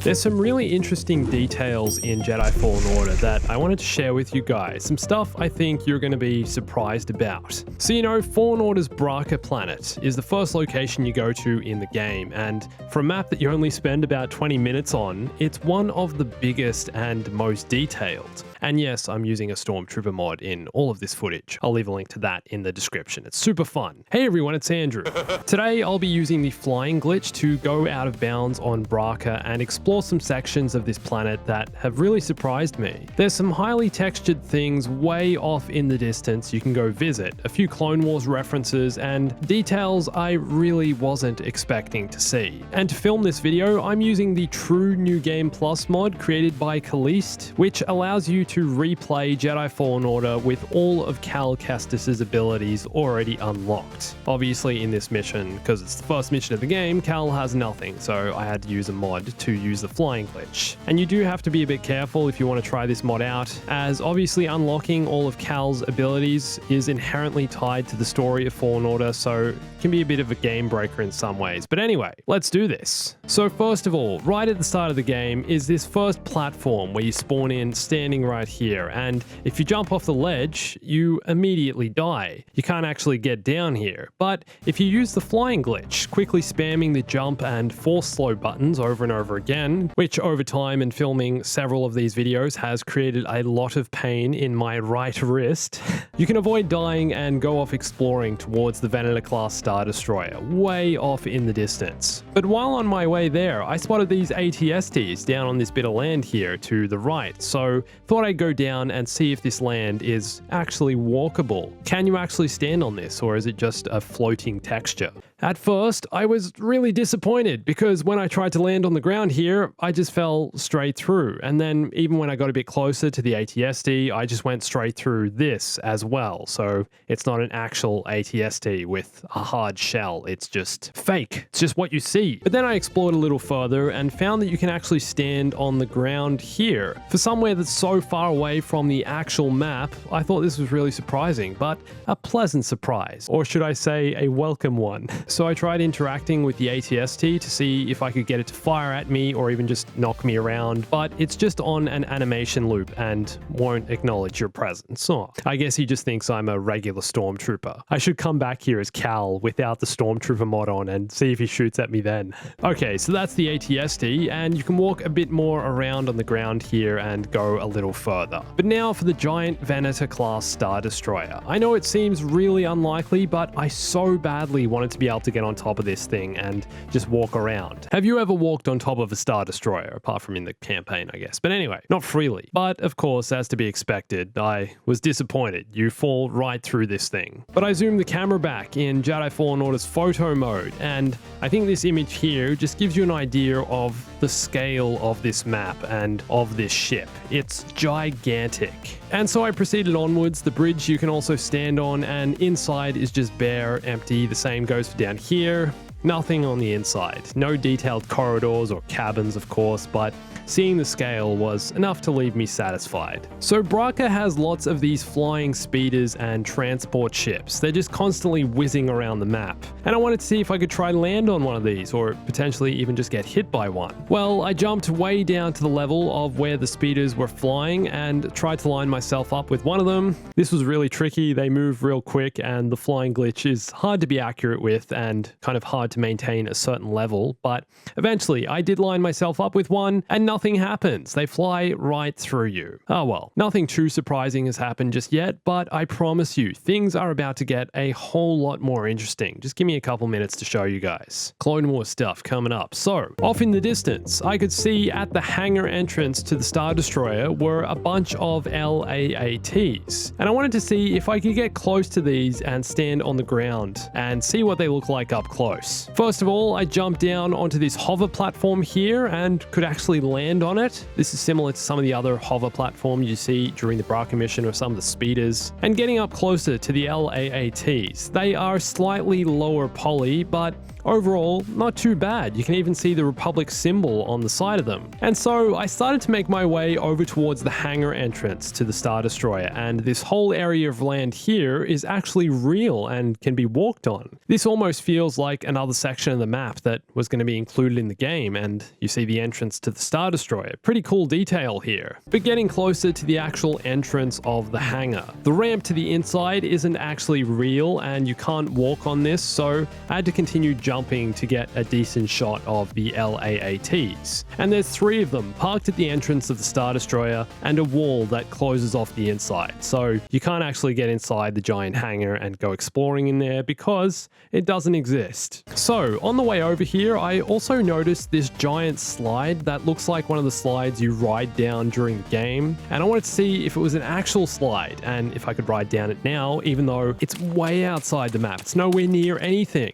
There's some really interesting details in Jedi Fallen Order that I wanted to share with you guys. Some stuff I think you're going to be surprised about. So you know, Fallen Order's Bracca planet is the first location you go to in the game, and for a map that you only spend about 20 minutes on, it's one of the biggest and most detailed. And yes, I'm using a Stormtrooper mod in all of this footage. I'll leave a link to that in the description. It's super fun. Hey everyone, it's Andrew. Today I'll be using the flying glitch to go out of bounds on Bracca and explore some sections of this planet that have really surprised me. There's some highly textured things way off in the distance you can go visit, a few Clone Wars references, and details I really wasn't expecting to see. And to film this video, I'm using the True New Game Plus mod created by Caliste, which allows you to replay Jedi Fallen Order with all of Cal Kestis's abilities already unlocked. Obviously in this mission, because it's the first mission of the game, Cal has nothing, so I had to use a mod to use the flying glitch. And you do have to be a bit careful if you want to try this mod out, as obviously unlocking all of Cal's abilities is inherently tied to the story of Fallen Order, so it can be a bit of a game breaker in some ways. But anyway, let's do this. So first of all, right at the start of the game is this first platform where you spawn in standing right here, and if you jump off the ledge, you immediately die. You can't actually get down here, but if you use the flying glitch, quickly spamming the jump and force slow buttons over and over again, which over time and filming several of these videos has created a lot of pain in my right wrist, you can avoid dying and go off exploring towards the Venator class Star Destroyer, way off in the distance. But while on my way there, I spotted these AT-TEs down on this bit of land here to the right, so thought I'd go down and see if this land is actually walkable. Can you actually stand on this, or is it just a floating texture? At first, I was really disappointed because when I tried to land on the ground here, I just fell straight through. And then even when I got a bit closer to the AT-ST, I just went straight through this as well. So it's not an actual AT-ST with a hard shell. It's just fake. It's just what you see. But then I explored a little further and found that you can actually stand on the ground here. For somewhere that's so far away from the actual map, I thought this was really surprising, but a pleasant surprise. Or should I say a welcome one. So I tried interacting with the AT-ST to see if I could get it to fire at me or even just knock me around, but it's just on an animation loop and won't acknowledge your presence. Oh, I guess he just thinks I'm a regular Stormtrooper. I should come back here as Cal without the Stormtrooper mod on and see if he shoots at me then. Okay, so that's the AT-ST, and you can walk a bit more around on the ground here and go a little further. But now for the giant Venator class Star Destroyer. I know it seems really unlikely, but I so badly wanted to be able to get on top of this thing and just walk around. Have you ever walked on top of a Star Destroyer, apart from in the campaign, I guess? But anyway, not freely. But of course, as to be expected, I was disappointed. You fall right through this thing. But I zoomed the camera back in Jedi Fallen Order's photo mode, and I think this image here just gives you an idea of the scale of this map and of this ship. It's gigantic. And so I proceeded onwards. The bridge you can also stand on, and inside is just bare, empty. The same goes for down here. Nothing on the inside. No detailed corridors or cabins, of course, but seeing the scale was enough to leave me satisfied. So Bracca has lots of these flying speeders and transport ships. They're just constantly whizzing around the map. And I wanted to see if I could try and land on one of these, or potentially even just get hit by one. Well, I jumped way down to the level of where the speeders were flying and tried to line myself up with one of them. This was really tricky. They move real quick, and the flying glitch is hard to be accurate with and kind of hard to maintain a certain level. But eventually I did line myself up with one, and nothing happens. They fly right through you. Oh well, nothing too surprising has happened just yet, but I promise you, things are about to get a whole lot more interesting. Just give me a couple minutes to show you guys. Clone Wars stuff coming up. So, off in the distance, I could see at the hangar entrance to the Star Destroyer were a bunch of LAATs. And I wanted to see if I could get close to these and stand on the ground and see what they look like up close. First of all, I jumped down onto this hover platform here and could actually land on it. This is similar to some of the other hover platforms you see during the Bracca mission or some of the speeders. And getting up closer to the LAATs, they are slightly lower poly, but overall, not too bad. You can even see the Republic symbol on the side of them. And so I started to make my way over towards the hangar entrance to the Star Destroyer, and this whole area of land here is actually real and can be walked on. This almost feels like another section of the map that was going to be included in the game, and you see the entrance to the Star Destroyer. Pretty cool detail here. But getting closer to the actual entrance of the hangar, the ramp to the inside isn't actually real and you can't walk on this, so I had to continue jumping to get a decent shot of the AT-TEs. And there's 3 of them parked at the entrance of the Star Destroyer and a wall that closes off the inside, so you can't actually get inside the giant hangar and go exploring in there because it doesn't exist. So on the way over here, I also noticed this giant slide that looks like one of the slides you ride down during the game, and I wanted to see if it was an actual slide and if I could ride down it now, even though it's way outside the map. It's nowhere near anything.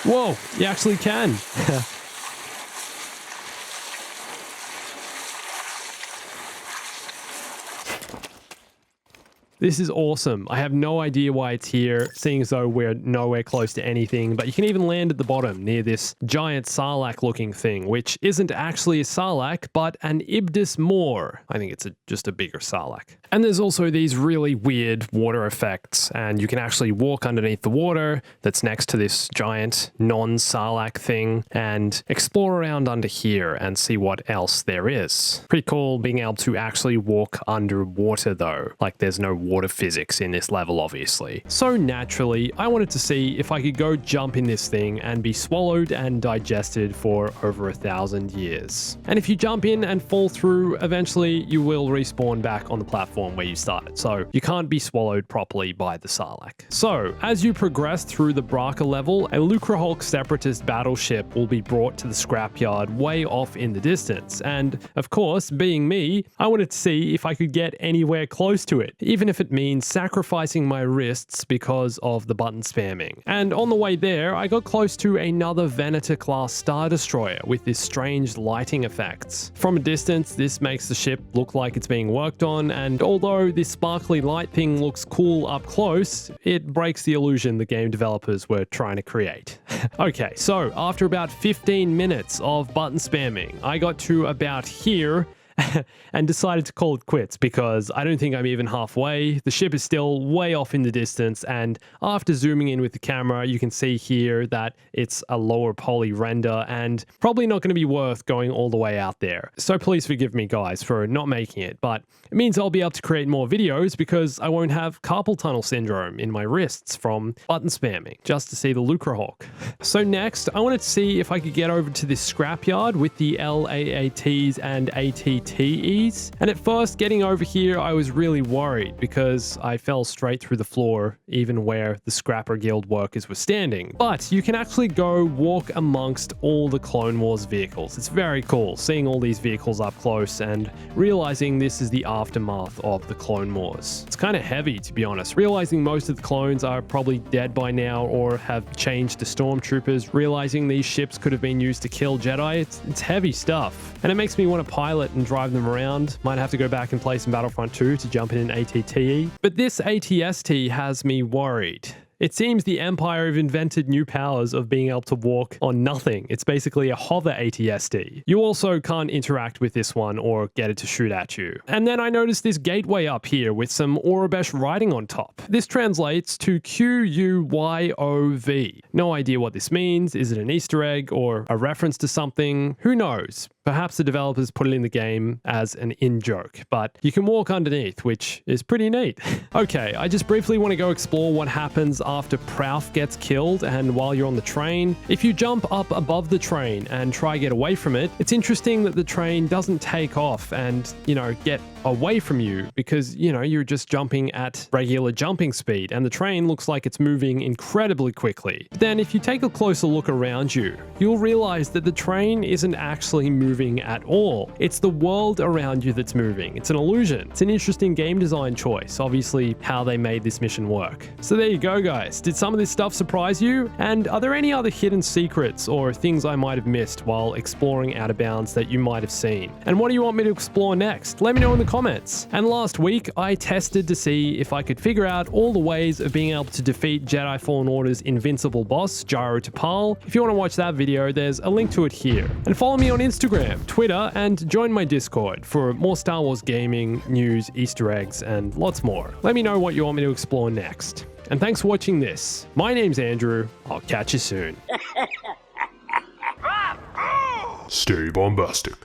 Whoa, you actually can. This is awesome. I have no idea why it's here, seeing as though we're nowhere close to anything, but you can even land at the bottom near this giant Sarlacc looking thing, which isn't actually a Sarlacc, but an Ibis More. I think it's just a bigger Sarlacc. And there's also these really weird water effects, and you can actually walk underneath the water that's next to this giant non-Sarlacc thing and explore around under here and see what else there is. Pretty cool being able to actually walk underwater though. Like there's no water physics in this level, obviously. So naturally, I wanted to see if I could go jump in this thing and be swallowed and digested for over 1,000 years. And if you jump in and fall through, eventually you will respawn back on the platform where you started, so you can't be swallowed properly by the Sarlacc. So, as you progress through the Bracca level, a Lucrehulk Separatist battleship will be brought to the scrapyard way off in the distance, and of course, being me, I wanted to see if I could get anywhere close to it, even if it means sacrificing my wrists because of the button spamming. And on the way there, I got close to another Venator-class Star Destroyer with this strange lighting effects. From a distance, this makes the ship look like it's being worked on, and although this sparkly light thing looks cool up close, it breaks the illusion the game developers were trying to create. Okay, so after about 15 minutes of button spamming, I got to about here and decided to call it quits because I don't think I'm even halfway. The ship is still way off in the distance, and after zooming in with the camera, you can see here that it's a lower poly render and probably not going to be worth going all the way out there. So please forgive me guys for not making it, but it means I'll be able to create more videos because I won't have carpal tunnel syndrome in my wrists from button spamming just to see the Lucrehulk. So next, I wanted to see if I could get over to this scrapyard with the LAATs and AT-TEs. And at first, getting over here, I was really worried because I fell straight through the floor, even where the Scrapper Guild workers were standing. But you can actually go walk amongst all the Clone Wars vehicles. It's very cool seeing all these vehicles up close and realizing this is the aftermath of the Clone Wars. It's kind of heavy, to be honest. Realizing most of the clones are probably dead by now or have changed to stormtroopers, realizing these ships could have been used to kill Jedi, it's heavy stuff. And it makes me want to pilot and drive them around. Might have to go back and play some Battlefront 2 to jump in an AT-TE. But this AT-ST has me worried. It seems the Empire have invented new powers of being able to walk on nothing. It's basically a hover AT-ST. You also can't interact with this one or get it to shoot at you. And then I noticed this gateway up here with some Aurebesh writing on top. This translates to QUYOV. No idea what this means. Is it an Easter egg or a reference to something? Who knows? Perhaps the developers put it in the game as an in-joke, but you can walk underneath, which is pretty neat. Okay, I just briefly want to go explore what happens after Prouf gets killed and while you're on the train. If you jump up above the train and try get away from it, it's interesting that the train doesn't take off and, get away from you because, you're just jumping at regular jumping speed and the train looks like it's moving incredibly quickly. But then if you take a closer look around you, you'll realize that the train isn't actually moving at all. It's the world around you that's moving. It's an illusion. It's an interesting game design choice, obviously how they made this mission work. So there you go guys. guys? Did some of this stuff surprise you? And are there any other hidden secrets or things I might have missed while exploring Out of Bounds that you might have seen? And what do you want me to explore next? Let me know in the comments. And last week, I tested to see if I could figure out all the ways of being able to defeat Jedi Fallen Order's invincible boss, Gyro T'Pol. If you want to watch that video, there's a link to it here. And follow me on Instagram, Twitter, and join my Discord for more Star Wars gaming, news, Easter eggs, and lots more. Let me know what you want me to explore next. And thanks for watching this. My name's Andrew. I'll catch you soon. Stay bombastic.